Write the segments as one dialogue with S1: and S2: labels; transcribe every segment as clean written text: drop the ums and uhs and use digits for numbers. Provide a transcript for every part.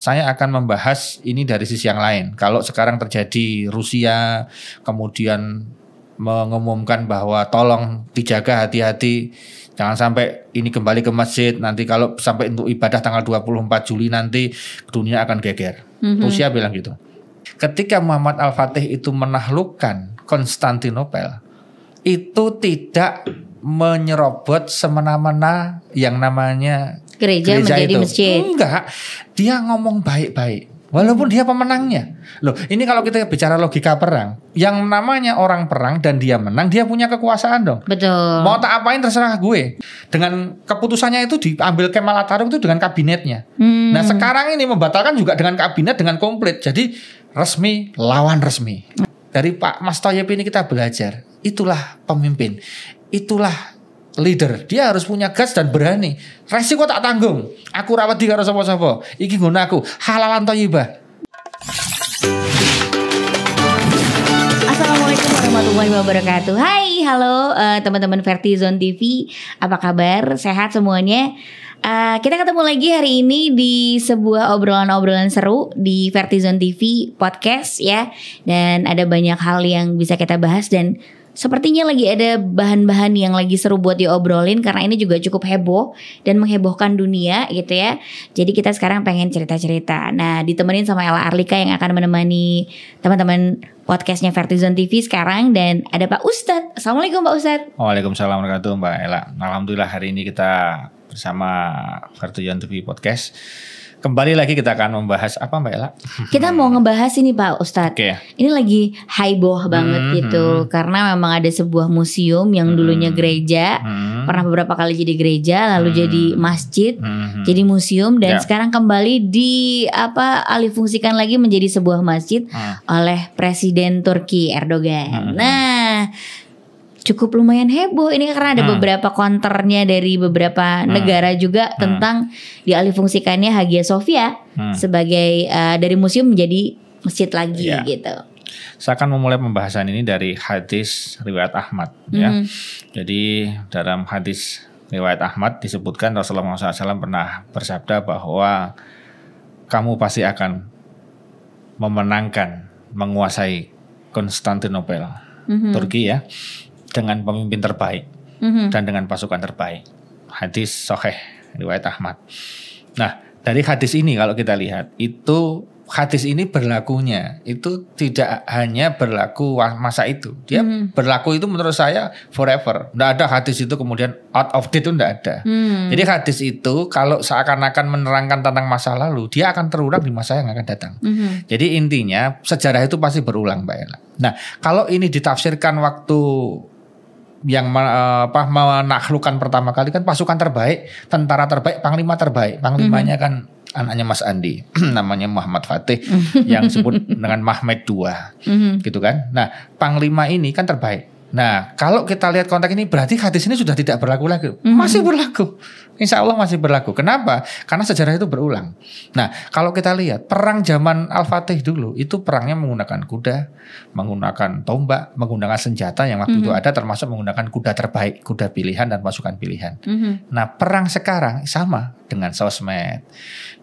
S1: saya akan membahas ini dari sisi yang lain. Kalau sekarang terjadi Rusia kemudian mengumumkan bahwa tolong dijaga hati-hati, jangan sampai ini kembali ke masjid, nanti kalau sampai untuk ibadah tanggal 24 Juli nanti dunia akan geger. Rusia bilang gitu. Ketika Muhammad Al-Fatih itu menaklukkan Konstantinopel, itu tidak menyerobot semena-mena yang namanya
S2: gereja menjadi
S1: itu.
S2: Masjid.
S1: Enggak, dia ngomong baik-baik. Walaupun dia pemenangnya. Loh, ini kalau kita bicara logika perang, yang namanya orang perang dan dia menang, dia punya kekuasaan dong.
S2: Betul.
S1: Mau tak apain terserah gue. Dengan keputusannya itu diambil Kemal Atatürk itu dengan kabinetnya. Nah, sekarang ini membatalkan juga dengan kabinet dengan komplit. Jadi resmi lawan resmi. Dari Pak Mas Thayyip ini kita belajar. Itulah pemimpin. Itulah leader. Dia harus punya gas dan berani. Resiko tak tanggung. Aku rawat di karo sapa-sapa. Iki nggon aku halalan thayyibah.
S2: Assalamualaikum warahmatullahi wabarakatuh. Hai, halo teman-teman Vertizon TV. Apa kabar? Sehat semuanya? Kita ketemu lagi hari ini di sebuah obrolan-obrolan seru di Vertizon TV podcast ya. Dan ada banyak hal yang bisa kita bahas dan sepertinya lagi ada bahan-bahan yang lagi seru buat diobrolin karena ini juga cukup heboh dan menghebohkan dunia gitu ya. Jadi kita sekarang pengen cerita-cerita. Nah, ditemenin sama Ella Arlika yang akan menemani teman-teman podcastnya Vertizon TV sekarang. Dan ada Pak Ustadz. Assalamualaikum Pak Ustadz.
S1: Waalaikumsalam warahmatullahi wabarakatuh Mbak Ella. Alhamdulillah hari ini kita bersama Vertizon TV Podcast. Kembali lagi kita akan membahas apa Mbak Ella?
S2: Kita mau ngebahas ini Pak Ustadz. Ini lagi heboh banget gitu. Karena memang ada sebuah museum yang dulunya gereja. Pernah beberapa kali jadi gereja, lalu jadi masjid, jadi museum. Dan sekarang kembali alihfungsikan lagi menjadi sebuah masjid oleh Presiden Turki Erdogan. Nah, cukup lumayan heboh ini karena ada beberapa counternya dari beberapa negara juga tentang dialihfungsikannya Hagia Sophia sebagai dari museum menjadi masjid lagi gitu.
S1: Saya akan memulai pembahasan ini dari hadis riwayat Ahmad ya. Jadi dalam hadis riwayat Ahmad disebutkan Rasulullah SAW pernah bersabda bahwa kamu pasti akan memenangkan, menguasai Konstantinopel, Turki ya, dengan pemimpin terbaik dan dengan pasukan terbaik. Hadis sahih riwayat Ahmad. Nah, dari hadis ini kalau kita lihat, itu hadis ini berlakunya itu tidak hanya berlaku masa itu. Dia berlaku itu menurut saya forever. Tidak ada hadis itu kemudian out of date, itu tidak ada. Jadi hadis itu kalau seakan-akan menerangkan tentang masa lalu, dia akan terulang di masa yang akan datang. Jadi intinya sejarah itu pasti berulang Mbak Ella. Nah, kalau ini ditafsirkan waktu yang menaklukkan pertama kali kan pasukan terbaik, tentara terbaik, panglima terbaik. Panglimanya kan anaknya Mas Andi, namanya Muhammad Fatih, yang disebut dengan Mehmed II, gitu kan. Nah, panglima ini kan terbaik. Nah, kalau kita lihat konteks ini berarti hadis ini sudah tidak berlaku lagi. Masih berlaku. Insya Allah masih berlaku. Kenapa? Karena sejarah itu berulang. Nah, kalau kita lihat perang zaman Al-Fatih dulu itu perangnya menggunakan kuda, menggunakan tombak, menggunakan senjata yang waktu itu ada, termasuk menggunakan kuda terbaik, kuda pilihan dan pasukan pilihan. Nah, perang sekarang sama dengan sosmed,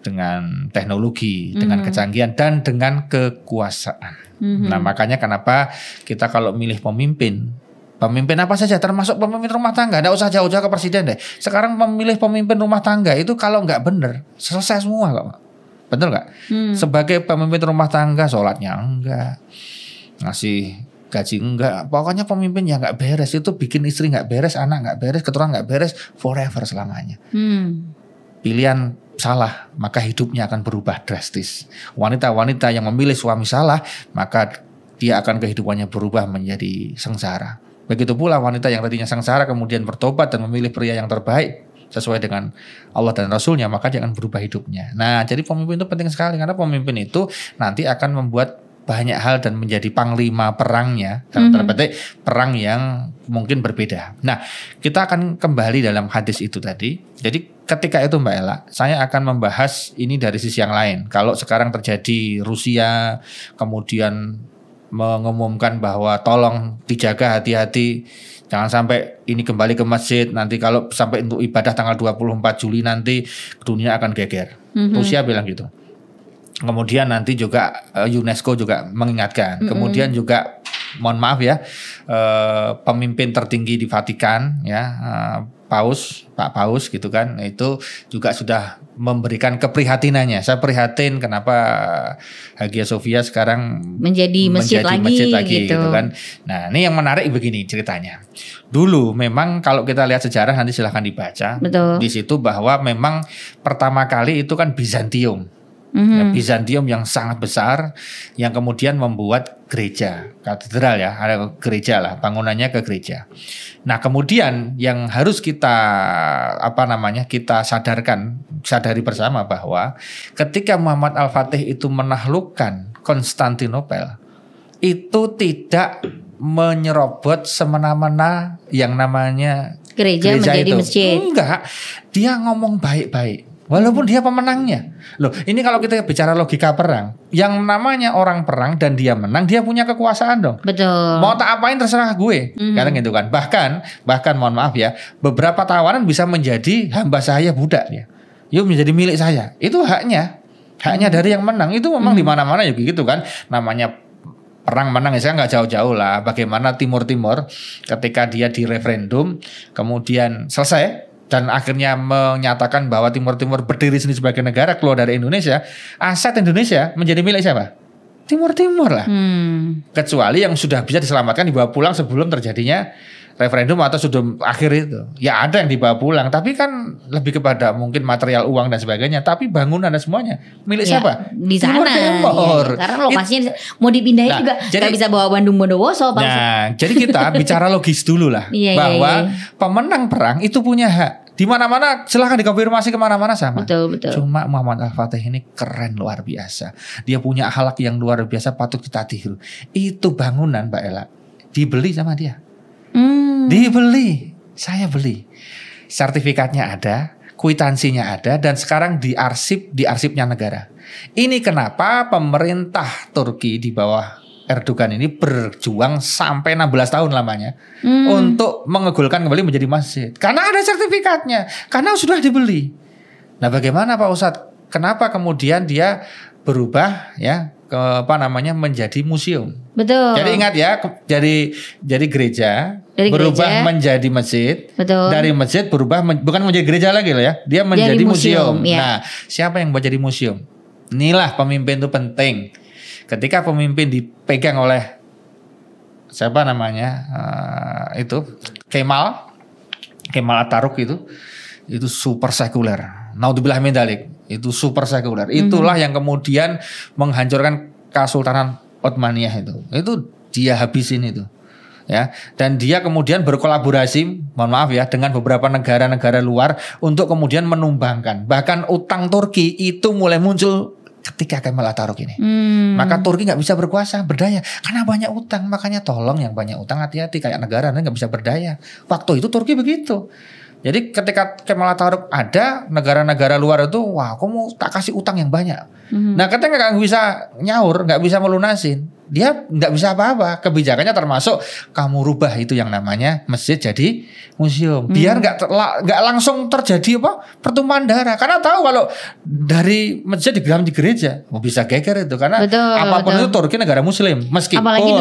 S1: dengan teknologi, dengan kecanggihan dan dengan kekuasaan. Nah, makanya kenapa kita kalau milih pemimpin apa saja termasuk pemimpin rumah tangga, enggak usah jauh-jauh ke presiden deh. Sekarang memilih pemimpin rumah tangga itu kalau enggak benar selesai semua kok. Betul enggak? Sebagai pemimpin rumah tangga sholatnya enggak, ngasih gaji enggak, pokoknya pemimpin yang enggak beres itu bikin istri enggak beres, anak enggak beres, keturunan enggak beres forever selamanya. Pilihan salah maka hidupnya akan berubah drastis. Wanita-wanita yang memilih suami salah maka dia akan kehidupannya berubah menjadi sengsara. Begitu pula wanita yang tadinya sengsara kemudian bertobat dan memilih pria yang terbaik sesuai dengan Allah dan Rasulnya, maka dia akan berubah hidupnya. Nah, jadi pemimpin itu penting sekali karena pemimpin itu nanti akan membuat banyak hal dan menjadi panglima perangnya, dalam tanda petik perang yang mungkin berbeda. Nah, kita akan kembali dalam hadis itu tadi. Jadi ketika itu Mbak Ella, saya akan membahas ini dari sisi yang lain. Kalau sekarang terjadi Rusia kemudian mengumumkan bahwa tolong dijaga hati-hati, jangan sampai ini kembali ke masjid, nanti kalau sampai untuk ibadah tanggal 24 Juli nanti dunia akan geger. Rusia bilang gitu. Kemudian nanti juga UNESCO juga mengingatkan. Kemudian juga mohon maaf ya, pemimpin tertinggi di Vatikan ya, Pak Paus gitu kan, itu juga sudah memberikan keprihatinannya. Saya prihatin kenapa Hagia Sophia sekarang
S2: menjadi masjid lagi gitu
S1: kan. Nah, ini yang menarik begini ceritanya. Dulu memang kalau kita lihat sejarah, nanti silahkan dibaca.
S2: Betul.
S1: Di situ bahwa memang pertama kali itu kan Bizantium. Ya, Bizantium yang sangat besar, yang kemudian membuat gereja, katedral ya, ada gereja lah, bangunannya ke gereja. Nah kemudian yang harus kita kita sadari bersama bahwa ketika Muhammad Al-Fatih itu menaklukkan Konstantinopel, itu tidak menyerobot semena-mena yang namanya
S2: gereja menjadi
S1: itu.
S2: Masjid.
S1: Enggak, dia ngomong baik-baik. Walaupun dia pemenangnya. Loh, ini kalau kita bicara logika perang, yang namanya orang perang dan dia menang, dia punya kekuasaan dong.
S2: Betul.
S1: Mau tak apain terserah gue. Kadang gitu kan. Bahkan mohon maaf ya, beberapa tawanan bisa menjadi hamba saya, budak ya. Yuk menjadi milik saya. Itu haknya dari yang menang. Itu memang di mana-mana ya gitu kan. Namanya perang menang, saya nggak jauh-jauh lah. Bagaimana Timur ketika dia di referendum, kemudian selesai. Dan akhirnya menyatakan bahwa Timur berdiri sendiri sebagai negara, keluar dari Indonesia, aset Indonesia menjadi milik siapa? Timur lah. Kecuali yang sudah bisa diselamatkan dibawa pulang sebelum terjadinya referendum atau sudah akhir itu. Ya ada yang dibawa pulang, tapi kan lebih kepada mungkin material uang dan sebagainya. Tapi bangunan dan semuanya milik siapa?
S2: Di sana.
S1: Timur.
S2: Ya, karena lokasinya mau dipindahin juga nggak bisa bawa Bandung Bondowoso.
S1: Nah, jadi kita bicara logis dulu lah, bahwa pemenang perang itu punya hak. Di mana-mana silahkan dikonfirmasi kemana-mana sama.
S2: Betul.
S1: Cuma Muhammad Al-Fatih ini keren luar biasa. Dia punya akhlak yang luar biasa, patut kita tiru. Itu bangunan Mbak Ella dibeli sama dia. Dibeli, saya beli. Sertifikatnya ada, kwitansinya ada, dan sekarang di arsipnya negara. Ini kenapa pemerintah Turki di bawah Erdogan ini berjuang sampai 16 tahun lamanya untuk mengegulkan kembali menjadi masjid. Karena ada sertifikatnya, karena sudah dibeli. Nah, bagaimana Pak Ustadz? Kenapa kemudian dia berubah ya menjadi museum?
S2: Betul.
S1: Jadi ingat ya, jadi gereja berubah menjadi masjid.
S2: Betul.
S1: Dari masjid berubah bukan menjadi gereja lagi loh ya. Dia menjadi museum.
S2: Ya.
S1: Nah, siapa yang menjadi museum? Inilah pemimpin itu penting. Ketika pemimpin dipegang oleh siapa namanya itu Kemal Atatürk itu super sekuler. Naudzubillah min dzalik. Itu super sekuler. Itulah yang kemudian menghancurkan Kesultanan Utsmaniyah itu. Itu dia habisin itu. Ya, dan dia kemudian berkolaborasi, mohon maaf ya, dengan beberapa negara-negara luar untuk kemudian menumbangkan. Bahkan utang Turki itu mulai muncul ketika Kemal Atatürk ini. Maka Turki nggak bisa berkuasa, berdaya karena banyak utang. Makanya tolong yang banyak utang hati-hati, kayak negara nggak bisa berdaya. Waktu itu Turki begitu. Jadi ketika Kemal Atatürk ada, negara-negara luar itu, wah, aku mau tak kasih utang yang banyak. Nah, ketika nggak bisa nyaur, nggak bisa melunasin, dia nggak bisa apa-apa. Kebijakannya termasuk kamu rubah itu yang namanya masjid jadi museum. Biar nggak langsung terjadi pertumpahan darah. Karena tahu kalau dari masjid digeram di gereja, bisa geger itu. Karena apapun itu Turki negara Muslim, meskipun
S2: apalagi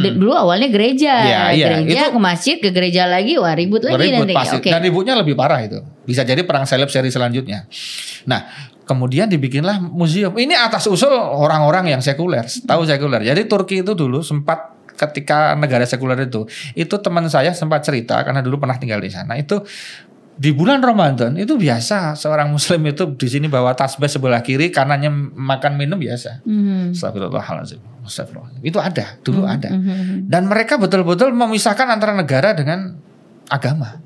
S2: dulu awalnya gereja,
S1: itu,
S2: ke masjid, ke gereja lagi, wah ribut lagi nanti.
S1: Okay. Dan ributnya lebih parah itu. Bisa jadi perang salib seri selanjutnya. Nah, kemudian dibikinlah museum. Ini atas usul orang-orang yang sekuler, tahu sekuler. Jadi Turki itu dulu sempat ketika negara sekuler itu teman saya sempat cerita karena dulu pernah tinggal di sana. Itu di bulan Ramadan itu biasa seorang Muslim itu di sini bawa tasbih sebelah kiri, kanannya makan minum biasa. Astagfirullahaladzim. Itu ada, dulu ada. Dan mereka betul-betul memisahkan antara negara dengan agama.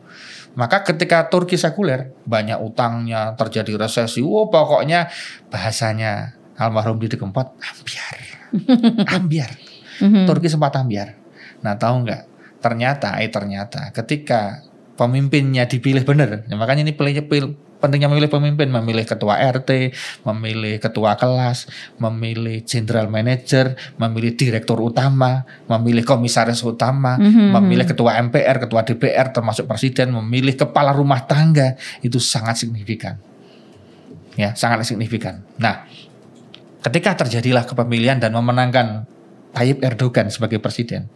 S1: Maka ketika Turki sekuler, banyak utangnya, terjadi resesi. Pokoknya bahasanya almarhum Didi Kempot, ambiar. Turki sempat ambiar. Nah, tahu nggak? Ternyata ketika pemimpinnya dipilih benar, ya makanya ini pentingnya memilih pemimpin, memilih ketua RT, memilih ketua kelas, memilih general manager, memilih direktur utama, memilih komisaris utama, memilih ketua MPR, ketua DPR, termasuk presiden, memilih kepala rumah tangga. Itu sangat signifikan. Ya, sangat signifikan. Nah, ketika terjadilah kepemilian dan memenangkan Tayyip Erdogan sebagai presiden.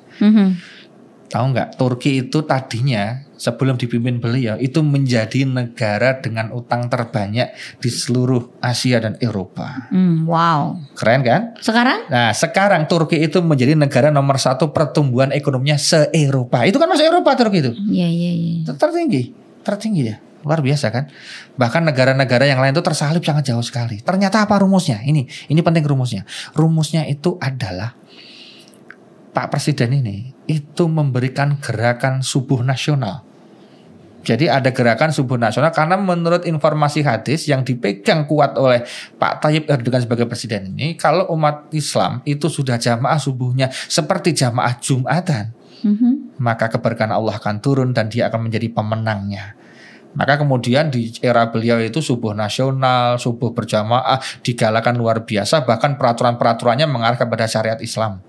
S1: Tahu nggak, Turki itu tadinya sebelum dipimpin beliau itu menjadi negara dengan utang terbanyak di seluruh Asia dan Eropa.
S2: Wow.
S1: Keren kan?
S2: Sekarang?
S1: Nah sekarang Turki itu menjadi negara nomor 1 pertumbuhan ekonominya se-Eropa. Itu kan masuk Eropa Turki itu.
S2: Iya.
S1: Tertinggi ya. Luar biasa kan? Bahkan negara-negara yang lain itu tersalip sangat jauh sekali. Ternyata apa rumusnya? Ini penting rumusnya. Rumusnya itu adalah Pak Presiden ini itu memberikan gerakan subuh nasional. Jadi ada gerakan subuh nasional karena menurut informasi hadis yang dipegang kuat oleh Pak Tayyip Erdogan sebagai presiden ini, kalau umat Islam itu sudah jamaah subuhnya seperti jamaah Jumatan, maka keberkahan Allah akan turun dan dia akan menjadi pemenangnya. Maka kemudian di era beliau itu subuh nasional, subuh berjamaah digalakan luar biasa, bahkan peraturan-peraturannya mengarah kepada syariat Islam.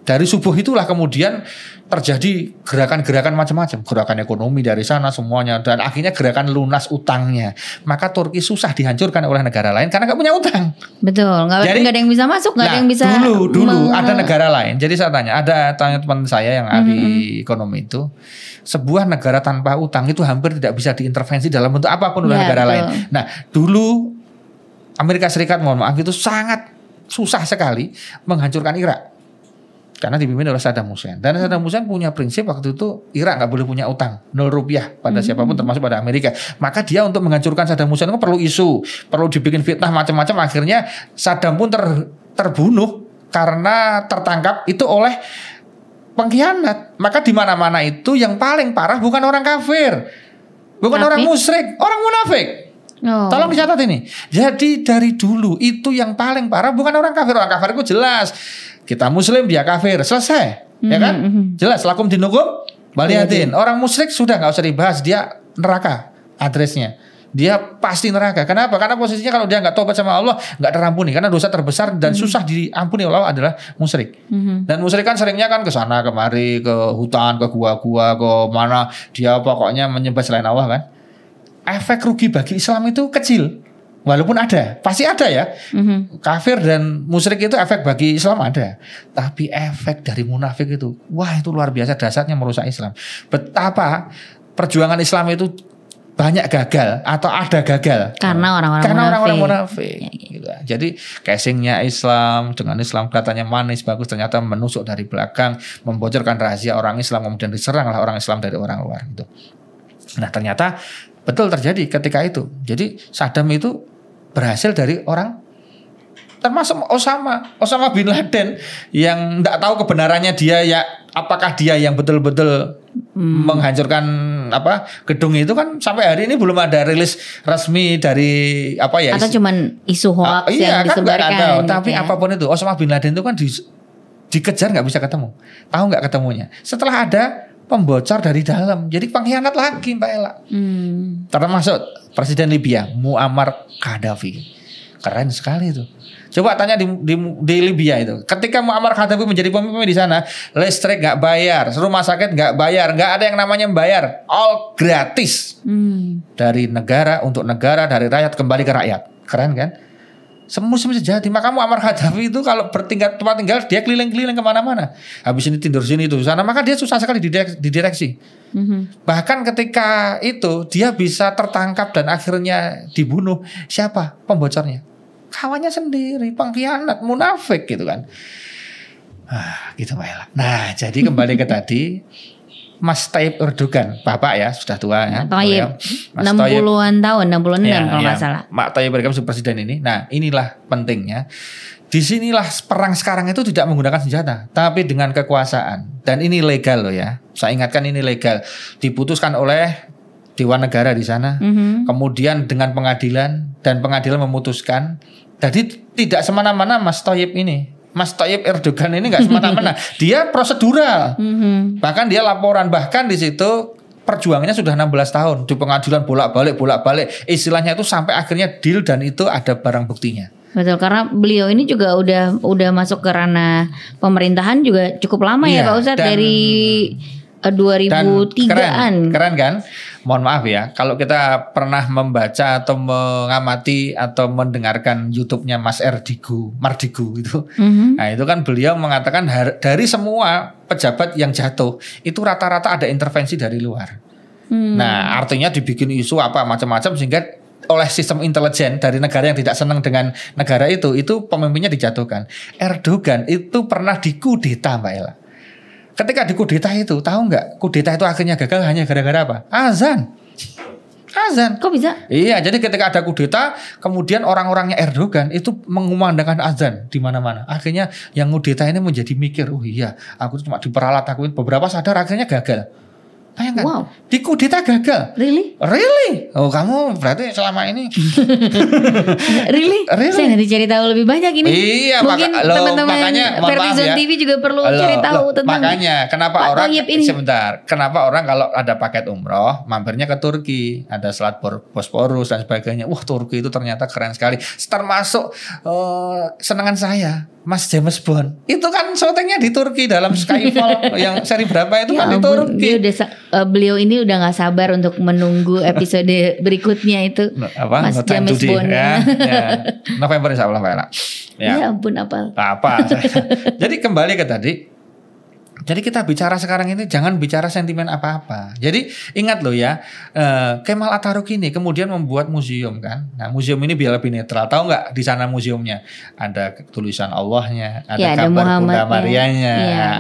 S1: Dari subuh itulah kemudian terjadi gerakan-gerakan macam-macam, gerakan ekonomi dari sana semuanya, dan akhirnya gerakan lunas utangnya. Maka Turki susah dihancurkan oleh negara lain karena nggak punya utang.
S2: Betul, nggak ada yang bisa masuk, nggak ada yang bisa.
S1: Dulu ada negara lain. Jadi saya tanya teman saya yang ahli ekonomi itu, sebuah negara tanpa utang itu hampir tidak bisa diintervensi dalam bentuk apapun oleh negara lain. Nah, dulu Amerika Serikat, mohon maaf, itu sangat susah sekali menghancurkan Irak. Karena dipimpin oleh Saddam Hussein. Dan Saddam Hussein punya prinsip waktu itu Irak nggak boleh punya utang, 0 rupiah pada siapapun termasuk pada Amerika. Maka dia untuk menghancurkan Saddam Hussein itu perlu isu, perlu dibikin fitnah macam-macam. Akhirnya Saddam pun terbunuh karena tertangkap itu oleh pengkhianat. Maka di mana-mana itu yang paling parah bukan orang kafir, bukan orang musyrik, orang munafik. Tolong dicatat ini. Jadi dari dulu itu yang paling parah bukan orang kafir. Orang kafir itu jelas, kita muslim dia kafir, selesai, ya kan? Jelas, lakum dinukum waliyatin. Orang musyrik sudah nggak usah dibahas, dia neraka adresnya. Dia pasti neraka. Kenapa? Karena posisinya kalau dia nggak tobat sama Allah nggak terampuni. Karena dosa terbesar dan susah diampuni oleh Allah adalah musyrik. Dan musyrik kan seringnya kan ke sana kemari, ke hutan, ke gua-gua, ke mana dia pokoknya menyembah selain Allah kan. Efek rugi bagi Islam itu kecil. Walaupun ada, pasti ada ya. Kafir dan musyrik itu efek bagi Islam ada. Tapi efek dari munafik itu, wah itu luar biasa dahsyatnya merusak Islam. Betapa perjuangan Islam itu banyak gagal atau ada gagal
S2: karena orang-orang
S1: munafik. Gitu. Jadi casingnya Islam dengan Islam katanya manis bagus, ternyata menusuk dari belakang, membocorkan rahasia orang Islam, kemudian diseranglah orang Islam dari orang luar gitu. Nah ternyata betul terjadi ketika itu. Jadi Saddam itu berhasil dari orang, termasuk Osama bin Laden yang tidak tahu kebenarannya dia ya, apakah dia yang betul-betul menghancurkan gedung itu kan sampai hari ini belum ada rilis resmi dari
S2: atau cuman isu hoax yang disebarkan
S1: ada.
S2: Gitu
S1: tapi
S2: ya.
S1: Apapun itu Osama bin Laden itu kan dikejar nggak bisa ketemu. Tahu nggak ketemunya? Setelah ada pembocor dari dalam, jadi pengkhianat lagi Mbak Ella. Termasuk Presiden Libya Muammar Gaddafi, keren sekali itu. Coba tanya di Libya itu, ketika Muammar Gaddafi menjadi pemimpin di sana, listrik nggak bayar, rumah sakit nggak bayar, nggak ada yang namanya bayar, all gratis. Dari negara untuk negara, dari rakyat kembali ke rakyat, keren kan? Semusim sejati. Maka Muammar Gaddafi itu kalau tempat tinggal dia keliling-keliling kemana-mana. Habis ini tidur sini itu sana. Maka dia susah sekali didireksi. Bahkan ketika itu dia bisa tertangkap dan akhirnya dibunuh. Siapa pembocornya? Kawannya sendiri, pengkhianat, munafik gitu kan. Gitu Mbak Ella. Nah jadi kembali ke tadi. Mas Tayyip Erdogan, Bapak ya, sudah tua ya.
S2: Tayyip, 60-an tahun, 66 kalau nggak salah.
S1: Mak Tayyip Erdogan presiden ini. Nah, inilah pentingnya. Disinilah perang sekarang itu tidak menggunakan senjata, tapi dengan kekuasaan. Dan ini legal loh ya. Saya ingatkan ini legal. Diputuskan oleh Dewan Negara di sana. Kemudian dengan pengadilan, dan pengadilan memutuskan. Jadi tidak semena-mena Mas Tayyip ini. Mas Tayyip Erdogan ini nggak semena-mena, dia prosedural. Bahkan dia laporan, bahkan di situ perjuangannya sudah 16 tahun di pengadilan bolak-balik. Istilahnya itu sampai akhirnya deal dan itu ada barang buktinya.
S2: Betul, karena beliau ini juga udah masuk ke ranah pemerintahan juga cukup lama ya Pak Ustadz, dari 2003-an.
S1: Keren kan? mohon maaf ya, kalau kita pernah membaca atau mengamati atau mendengarkan YouTube-nya Mas Mardigu itu, nah itu kan beliau mengatakan dari semua pejabat yang jatuh itu rata-rata ada intervensi dari luar. Nah artinya dibikin isu apa macam-macam sehingga oleh sistem intelijen dari negara yang tidak senang dengan negara itu pemimpinnya dijatuhkan. Erdogan itu pernah dikudeta Mbak Ella. Ketika dikudeta itu, tahu nggak? Kudeta itu akhirnya gagal hanya gara-gara apa? Azan. Kok bisa? Iya, jadi ketika ada kudeta, kemudian orang-orangnya Erdogan itu mengumandangkan azan di mana-mana. Akhirnya yang kudeta ini menjadi mikir, oh iya, aku cuma diperalat, aku beberapa sadar akhirnya gagal. Bayangkan, wow. Di kudeta gagal.
S2: Really?
S1: Oh kamu berarti selama ini
S2: Really? Saya nanti cari tahu lebih banyak ini.
S1: Iya,
S2: mungkin teman-teman Vertizon TV juga perlu cari tahu tentang.
S1: Makanya kenapa orang sebentar, kenapa orang kalau ada paket umroh mampirnya ke Turki, ada Selat Bosporus dan sebagainya. Wah Turki itu ternyata keren sekali. Termasuk senangan saya Mas James Bond itu kan syutingnya di Turki dalam Skyfall yang seri berapa itu ya kan di Turki.
S2: Beliau ini udah nggak sabar untuk menunggu episode berikutnya itu. Mas James Bond
S1: ya. November insya Allah Mbak Ella.
S2: Ya ampun apa?
S1: Jadi kembali ke tadi. Jadi kita bicara sekarang ini jangan bicara sentimen apa-apa. Jadi ingat loh ya, Kemal Atatürk ini kemudian membuat museum kan. Nah museum ini biar lebih netral. Tahu nggak di sana museumnya ada tulisan Allahnya, ada
S2: ya,
S1: gambar Bunda Marianya,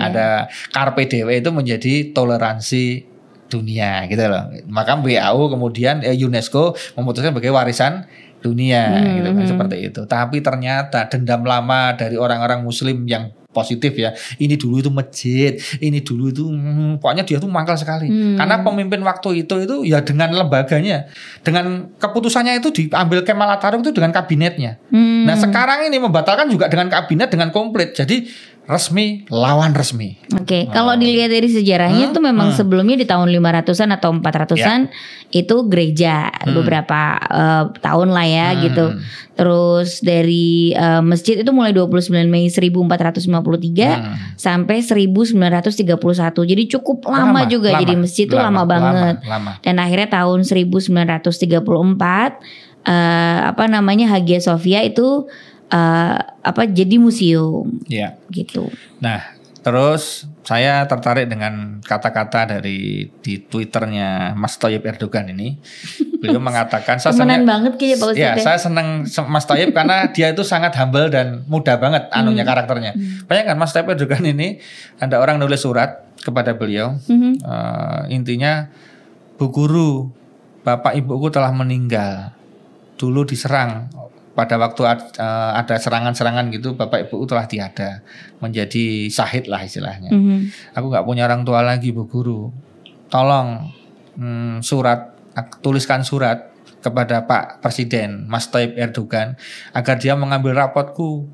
S1: ada Carpe Diem itu menjadi toleransi dunia gitu loh. Maka WHO kemudian UNESCO memutuskan sebagai warisan dunia gitu kan seperti itu. Tapi ternyata dendam lama dari orang-orang Muslim yang positif ya. Ini dulu itu masjid, ini dulu itu pokoknya dia tuh mangkal sekali. Karena pemimpin waktu itu ya dengan lembaganya, dengan keputusannya itu diambil Kemal Atatürk itu dengan kabinetnya. Nah, sekarang ini membatalkan juga dengan kabinet dengan komplit. Jadi resmi lawan resmi.
S2: Oke, kalau dilihat dari sejarahnya itu memang sebelumnya di tahun 500-an atau 400-an itu gereja beberapa tahun lah ya gitu. Terus dari masjid itu mulai 29 Mei 1453 sampai 1931. Jadi cukup lama juga jadi masjid itu lama banget. Dan akhirnya tahun 1934 Hagia Sophia itu jadi museum gitu.
S1: Nah terus saya tertarik dengan kata-kata di Twitternya Mas Thayyip Erdogan ini. Beliau mengatakan saya senang banget kayaknya Pak Ustadz. Ya, saya senang Mas Thayyip karena dia itu sangat humble dan mudah banget karakternya. Bayangkan Mas Thayyip Erdogan ini ada orang nulis surat kepada beliau. Intinya, Bu Guru, Bapak Ibuku telah meninggal. Dulu diserang. Pada waktu ada serangan-serangan gitu, Bapak Ibu telah tiada, menjadi syahid lah istilahnya. Aku nggak punya orang tua lagi Bu Guru. Tolong tuliskan surat kepada Pak Presiden Mas Thayyip Erdogan agar dia mengambil rapotku.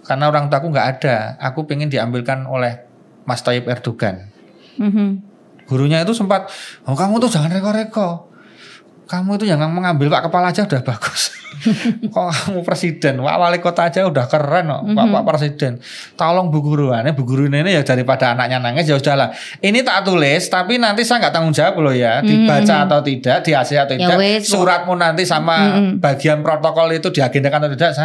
S1: Karena orang tuaku nggak ada, aku pengen diambilkan oleh Mas Thayyip Erdogan. Gurunya itu sempat, kamu tuh jangan reko-reko. Kamu itu jangan mengambil Pak Kepala aja udah bagus. Kok kamu presiden, wali kota aja udah keren kok, Pak Presiden. Tolong Bu Guru, Bu Guru ini ya daripada anaknya nangis ya udahlah. Ini tak tulis, tapi nanti saya nggak tanggung jawab loh ya, dibaca atau tidak, di ACC atau tidak. Suratmu nanti sama bagian protokol itu diagendakan atau tidak,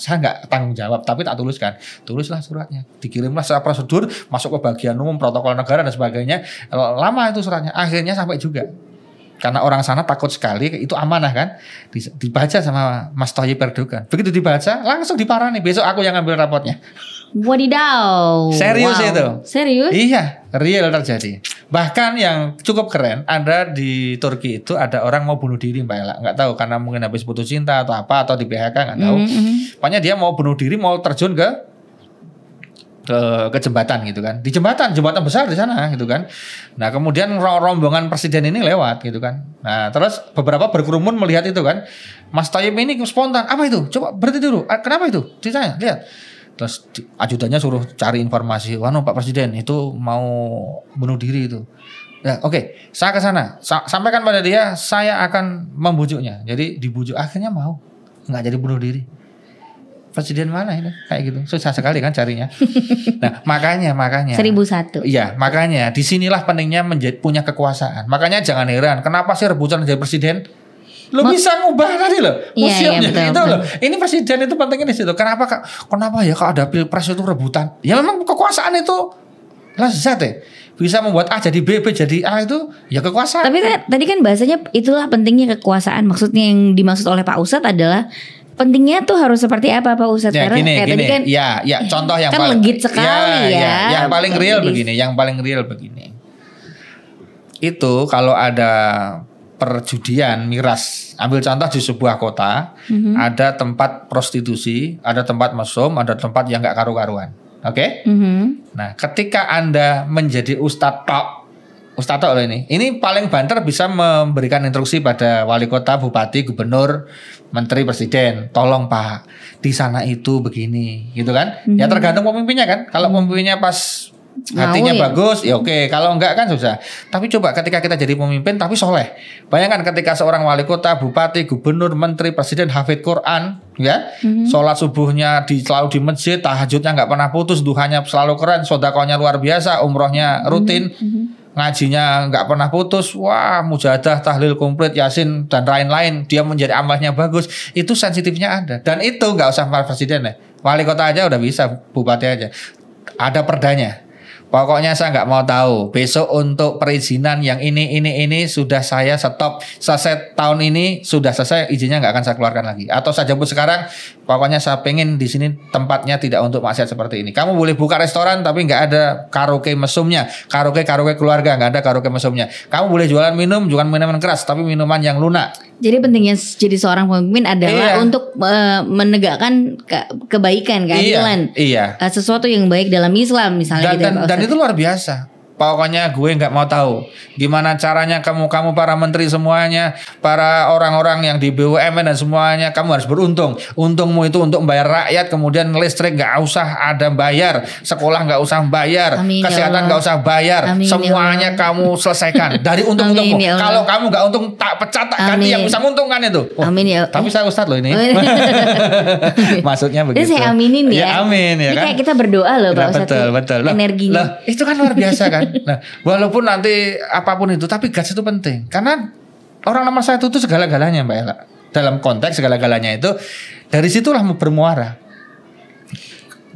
S1: saya nggak tanggung jawab, tapi tak tuliskan. Tulislah suratnya, dikirimlah secara prosedur, masuk ke bagian umum, protokol negara dan sebagainya. Lama itu suratnya, akhirnya sampai juga. Karena orang sana takut sekali, itu amanah kan, dibaca sama Mas Thayyip Erdogan. Begitu dibaca langsung diparani, besok aku yang ngambil rapotnya.
S2: Wadidaw.
S1: Serius itu.
S2: Serius?
S1: Iya, real terjadi. Bahkan yang cukup keren, ada di Turki itu ada orang mau bunuh diri Mbak Ella. Nggak tahu karena mungkin habis putus cinta atau apa, atau di PHK nggak tahu. Pokoknya dia mau bunuh diri, mau terjun ke jembatan gitu kan. Di jembatan besar di sana gitu kan. Nah, kemudian rombongan presiden ini lewat gitu kan. Nah, terus beberapa berkerumun melihat itu kan. Mas Thayyip ini spontan, "Apa itu? Coba berhenti dulu. Kenapa itu?" Ditanya, lihat. Terus ajudannya suruh cari informasi. "Wah, Pak Presiden itu mau bunuh diri itu." Ya, oke, saya ke sana. Sampaikan pada dia, saya akan membujuknya. Jadi dibujuk, akhirnya mau. Enggak jadi bunuh diri. presiden mana ini kayak gitu, susah sekali kan carinya. Nah makanya
S2: 1001.
S1: iya makanya disinilah pentingnya punya kekuasaan. Makanya jangan heran kenapa sih rebutan jadi presiden. Lo bisa ngubah tadi loh museumnya itu loh. Ini presiden itu pentingnya di situ. Kenapa ya kalau ada pilpres itu rebutan? Ya memang kekuasaan itu lezat ya. Bisa membuat A jadi B, B jadi A itu ya kekuasaan.
S2: Tapi tadi kan bahasanya itulah pentingnya kekuasaan. Maksudnya yang dimaksud oleh Pak Ustadz adalah pentingnya tuh harus seperti apa Pak Ustadz?
S1: Ya,
S2: karena
S1: gini.
S2: tadi kan
S1: ya contoh yang
S2: kan legit sekali ya.
S1: Yang paling real begini. Itu kalau ada perjudian miras, ambil contoh di sebuah kota, ada tempat prostitusi, ada tempat mesum, ada tempat yang nggak karu-karuan, oke? Nah, ketika Anda menjadi ustadz tok loh ini paling banter bisa memberikan instruksi pada wali kota, bupati, gubernur, menteri, presiden, tolong Pak, di sana itu begini, gitu kan? Ya tergantung pemimpinnya kan. Kalau pemimpinnya pas hatinya bagus, ya oke. Kalau enggak kan susah. Tapi coba ketika kita jadi pemimpin tapi soleh. Bayangkan ketika seorang wali kota, bupati, gubernur, menteri, presiden hafid Quran, ya, sholat subuhnya selalu di masjid, tahajudnya nggak pernah putus, duhanya selalu keren, sodakohnya luar biasa, umrohnya rutin, ngajinya nggak pernah putus, wah mujahadah, tahlil komplit, yasin dan lain-lain, dia menjadi amalnya bagus. Itu sensitifnya ada. Dan itu nggak usah presiden ya, wali kota aja udah bisa, bupati aja. Ada perdanya. Pokoknya saya nggak mau tahu. Besok untuk perizinan yang ini sudah saya stop. Selesai tahun ini sudah selesai, izinnya nggak akan saya keluarkan lagi. Atau saya jemput sekarang. Pokoknya saya pengen di sini tempatnya tidak untuk maksiat seperti ini. Kamu boleh buka restoran tapi nggak ada karaoke mesumnya, karaoke keluarga, nggak ada karaoke mesumnya. Kamu boleh jualan minuman keras tapi minuman yang lunak.
S2: Jadi pentingnya jadi seorang pemimpin adalah untuk menegakkan kebaikan, keadilan.
S1: Iya.
S2: Sesuatu yang baik dalam Islam misalnya.
S1: Dan itu luar biasa. Pokoknya gue nggak mau tahu gimana caranya kamu para menteri semuanya, para orang-orang yang di BUMN dan semuanya, kamu harus beruntung. Untungmu itu untuk membayar rakyat, kemudian listrik nggak usah ada bayar, sekolah nggak usah bayar, kesehatan nggak usah bayar, semuanya kamu selesaikan dari untung-untungmu. Kalau kamu nggak untung tak pecat, tak ganti yang bisa menguntungkan itu.
S2: Amin ya.
S1: Tapi saya ustadz loh ini. Maksudnya begitu.
S2: Itu saya aminin ya.
S1: Amin ya kan.
S2: Kayak kita berdoa loh Pak Ustadz.
S1: Betul.
S2: Energinya.
S1: Itu kan luar biasa kan. Nah, walaupun nanti apapun itu, tapi guts itu penting. Karena orang nomor satu itu segala-galanya Mbak Ella. Dalam konteks segala-galanya itu, dari situlah bermuara.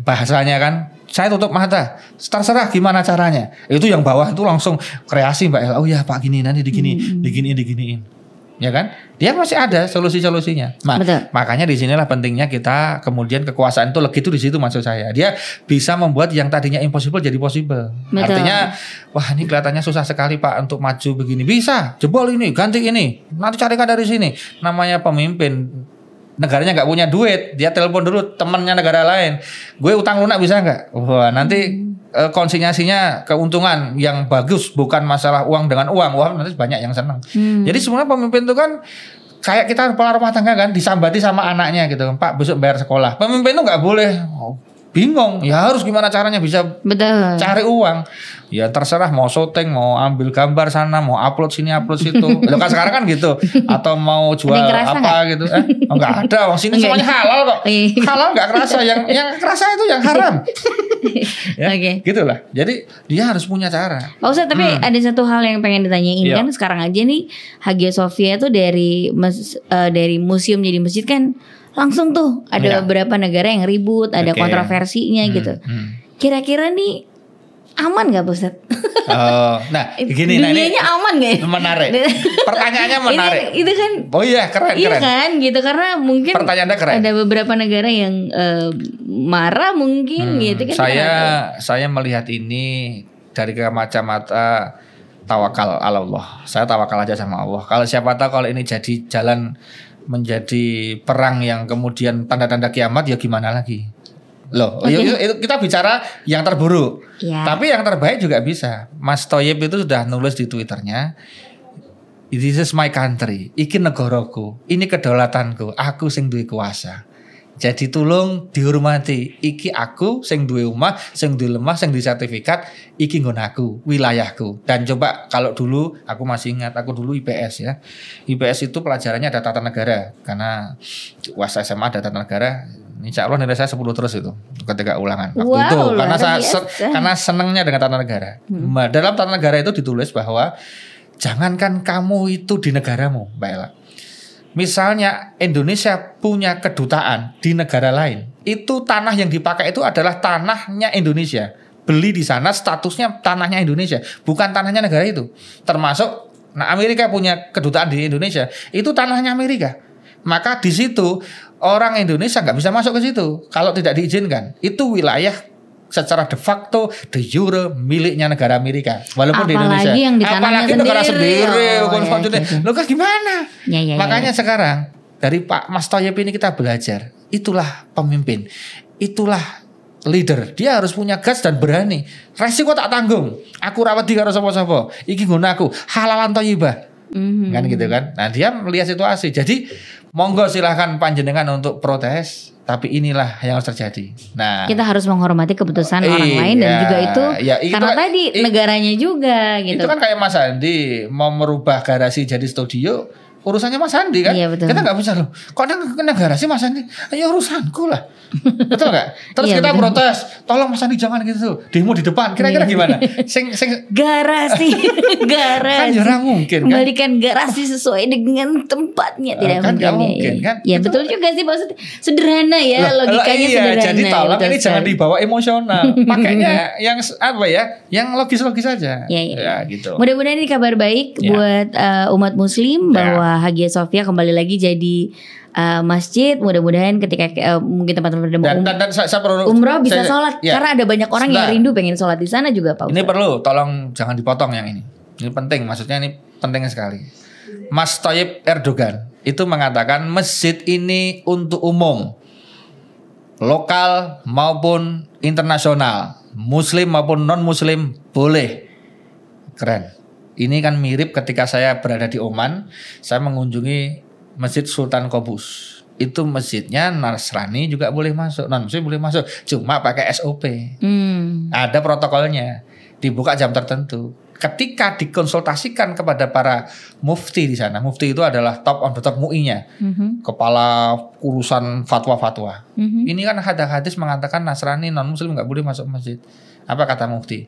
S1: Bahasanya kan, saya tutup mata, terserah gimana caranya. Itu yang bawah itu langsung kreasi Mbak Ella. Oh ya Pak gini, nanti diginiin. Ya kan? Dia masih ada solusi-solusinya. Makanya di sinilah pentingnya kita kemudian kekuasaan itu legit itu di situ maksud saya. Dia bisa membuat yang tadinya impossible jadi possible. Betul. Artinya, wah ini kelihatannya susah sekali Pak untuk maju begini. Bisa, jebol ini, ganti ini. Nanti carikan dari sini. Namanya pemimpin. Negaranya nggak punya duit, dia telepon dulu temannya negara lain. Gue utang lunak bisa nggak? Wah nanti konsinyasinya keuntungan yang bagus, bukan masalah uang dengan uang. Wah nanti banyak yang senang. Jadi sebenarnya pemimpin itu kan kayak kita kepala rumah tangga kan, disambati sama anaknya gitu. Pak besok bayar sekolah. Pemimpin itu nggak boleh bingung, ya harus gimana caranya bisa cari uang. Ya terserah mau syuting, mau ambil gambar sana, mau upload sini, upload situ. Loh kan sekarang kan gitu. Atau mau jual apa gitu. Enggak ada, sini semuanya halal kok. Halal enggak kerasa, yang kerasa itu yang haram. Ya, gitulah. Jadi dia harus punya cara.
S2: Pak Ustadz, tapi ada satu hal yang pengen ditanyain kan sekarang aja nih Hagia Sophia tuh dari museum jadi masjid kan langsung tuh ada beberapa negara yang ribut, ada kontroversinya gitu. Kira-kira nih aman gak Pak Ustadz?
S1: Nah gini,
S2: dunianya aman gak ya?
S1: Menarik. Pertanyaannya menarik.
S2: Itu kan.
S1: Oh iya keren.
S2: Iya kan gitu, karena mungkin
S1: pertanyaannya keren.
S2: Ada beberapa negara yang marah mungkin gitu kan.
S1: Saya melihat ini dari kacamata tawakal Allah. Saya tawakal aja sama Allah. Kalau siapa tahu kalau ini jadi jalan menjadi perang yang kemudian tanda-tanda kiamat, ya gimana lagi? Loh, itu kita bicara yang terburuk. Tapi yang terbaik juga bisa. Mas Thoyib itu sudah nulis di Twitternya, "This is my country, iki negaraku, ini kedaulatanku, aku sing duwe kuasa. Jadi tolong dihormati, iki aku sing duwe omah, sing duwe lemah, sing duwe sertifikat, iki nggon aku, wilayahku." Dan coba kalau dulu aku masih ingat, aku dulu IPS ya. IPS itu pelajarannya ada tata negara, karena was SMA ada tata negara. Insya Allah nilai saya 10 terus itu ketika ulangan waktu
S2: Wow,
S1: itu karena
S2: luar biasa.
S1: karena senangnya dengan tata negara. Nah, dalam tata negara itu ditulis bahwa jangankan kamu itu di negaramu, Mbak Ella. Misalnya Indonesia punya kedutaan di negara lain, itu tanah yang dipakai itu adalah tanahnya Indonesia. Beli di sana statusnya tanahnya Indonesia, bukan tanahnya negara itu. Termasuk Amerika punya kedutaan di Indonesia, itu tanahnya Amerika. Maka di situ orang Indonesia nggak bisa masuk ke situ kalau tidak diizinkan. Itu wilayah secara de facto de jure miliknya negara Amerika, walaupun di Indonesia.
S2: Apalagi yang di tanahnya
S1: apalagi negara sendiri. Lo kan gimana?
S2: Ya.
S1: Makanya sekarang dari Pak Mas Thayyib ini kita belajar. Itulah pemimpin, itulah leader. Dia harus punya gas dan berani. Resiko tak tanggung. Aku rawat di karo sapa-sapa. Iki nggunaku halalan thayyibah. Kan gitu kan. Nah dia melihat situasi. Jadi monggo silahkan panjenengan untuk protes, tapi inilah yang harus terjadi. Nah,
S2: kita harus menghormati keputusan orang lain dan juga itu karena tadi negaranya juga gitu.
S1: Itu kan kayak Mas Andi mau merubah garasi jadi studio, urusannya Mas Andi kan.
S2: Iya, betul.
S1: Kita nggak bisa loh. Kok kena garasi Mas Andi? Ayo urusanku lah. Betul nggak? Terus
S2: Iya,
S1: kita
S2: betul.
S1: protes, tolong Mas Andi jangan gitu. Demo di depan. Kira-kira gimana? Sing
S2: Garasi.
S1: kan jarang mungkin kan.
S2: Kembalikan garasi sesuai dengan tempatnya. Tidak
S1: Kan nggak
S2: mungkin,
S1: mungkin, kan?
S2: Ya
S1: Itu-
S2: betul juga sih maksudnya. Sederhana ya, logikanya
S1: iya,
S2: sederhana.
S1: jadi tolong
S2: betul
S1: ini
S2: sekali.
S1: jangan dibawa emosional. Pakainya yang apa ya? Yang logis-logis saja.
S2: Iya.
S1: Ya gitu.
S2: Mudah-mudahan ini kabar baik
S1: Ya.
S2: buat umat muslim bahwa Hagia Sophia kembali lagi jadi masjid. Mudah-mudahan ketika mungkin teman-teman
S1: Dan saya perlu
S2: umroh bisa
S1: saya-
S2: sholat
S1: ya.
S2: karena ada banyak orang yang
S1: Sebentar.
S2: rindu pengen sholat di sana juga Pak
S1: Ini
S2: Ustadz.
S1: perlu, tolong jangan dipotong yang ini. Ini penting, maksudnya ini penting sekali. Mas Thayyib Erdogan itu mengatakan masjid ini untuk umum, lokal maupun internasional, muslim maupun non muslim boleh. Keren. Ini kan mirip ketika saya berada di Oman, saya mengunjungi Masjid Sultan Qobus. Itu masjidnya Nasrani juga boleh masuk, non muslim boleh masuk, cuma pakai SOP. Ada protokolnya, dibuka jam tertentu. Ketika dikonsultasikan kepada para mufti di sana, mufti itu adalah top on the top MUI-nya, kepala urusan fatwa-fatwa. Ini kan ada hadis mengatakan Nasrani non muslim nggak boleh masuk masjid. Apa kata mufti?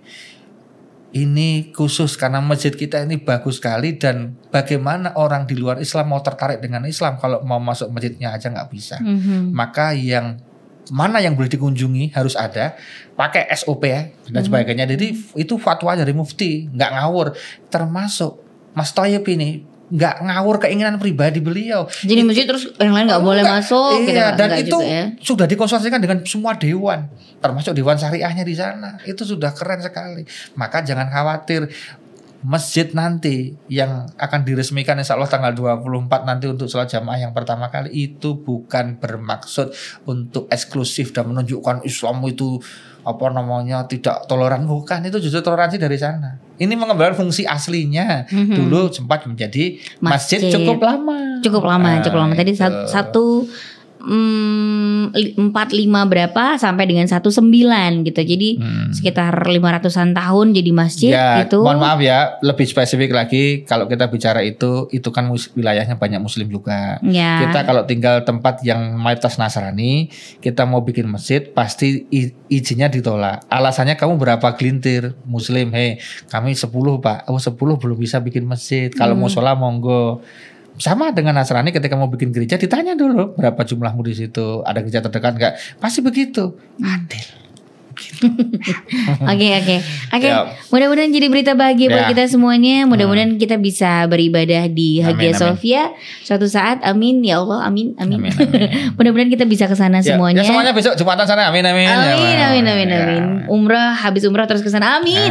S1: Ini khusus karena masjid kita ini bagus sekali dan bagaimana orang di luar Islam mau tertarik dengan Islam kalau mau masuk masjidnya aja nggak bisa. Maka yang mana yang boleh dikunjungi harus ada, pakai SOP ya dan sebagainya. Jadi itu fatwa dari mufti, nggak ngawur. Termasuk Mas Thayyib ini nggak ngawur keinginan pribadi beliau.
S2: Jadi masjid terus yang lain nggak boleh masuk.
S1: Iya,
S2: gitu,
S1: dan
S2: enggak
S1: itu
S2: juga ya.
S1: sudah dikonsultasikan dengan semua dewan, termasuk dewan syariahnya di sana. Itu sudah keren sekali. Maka jangan khawatir. Masjid nanti yang akan diresmikan insya Allah tanggal 24 nanti untuk sholat jamaah yang pertama kali itu bukan bermaksud untuk eksklusif dan menunjukkan Islam itu apa namanya tidak toleran, bukan. Itu justru toleransi dari sana. Ini mengembalikan fungsi aslinya. Dulu sempat menjadi masjid cukup lama.
S2: Cukup lama. Tadi
S1: itu.
S2: 45 berapa sampai dengan 19 gitu. Jadi sekitar 500-an tahun jadi masjid
S1: Ya,
S2: gitu.
S1: mohon maaf ya, lebih spesifik lagi kalau kita bicara itu kan wilayahnya banyak muslim juga.
S2: Ya.
S1: Kita kalau tinggal tempat yang mayoritas Nasrani, kita mau bikin masjid pasti izinnya ditolak. Alasannya kamu berapa gelintir muslim? Hei, kami 10 Pak. Oh 10 belum bisa bikin masjid. Kalau mau sholat monggo. Sama dengan Nasrani ketika mau bikin gereja ditanya dulu berapa jumlahmu di situ, ada gereja terdekat enggak? Pasti begitu. Adil.
S2: Oke.
S1: Yap.
S2: Mudah-mudahan jadi berita bahagia buat
S1: Ya.
S2: kita semuanya. Mudah-mudahan kita bisa beribadah di Hagia
S1: Amin.
S2: Sophia suatu saat. Amin ya Allah. Amin.
S1: Amin.
S2: Mudah-mudahan kita bisa ke sana semuanya.
S1: Ya semuanya besok Jumatan sana. Amin.
S2: Amin.
S1: Ya.
S2: Umrah, habis umrah terus ke sana. Amin.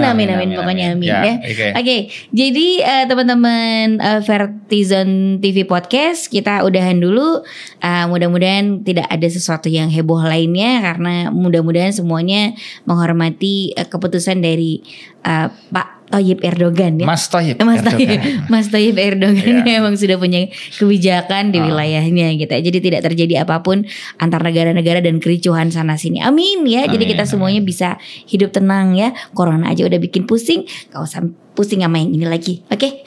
S2: Pokoknya amin ya. Oke. Jadi teman-teman Vertizon TV Podcast, kita udahan dulu. Mudah-mudahan tidak ada sesuatu yang heboh lainnya karena mudah-mudahan semuanya menghormati keputusan dari Pak Thayyib Erdogan ya.
S1: Mas Thayyib
S2: Mas Thayyib Erdogan
S1: Ya.
S2: memang sudah punya kebijakan di wilayahnya gitu. Jadi tidak terjadi apapun antar negara-negara dan kericuhan sana sini. Amin ya. Jadi kita semuanya bisa hidup tenang ya. Corona aja udah bikin pusing, gak usah pusing sama yang ini lagi. Oke.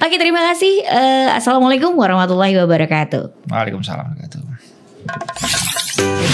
S2: Oke, terima kasih. Assalamualaikum warahmatullahi wabarakatuh.
S1: Waalaikumsalam warahmatullahi wabarakatuh.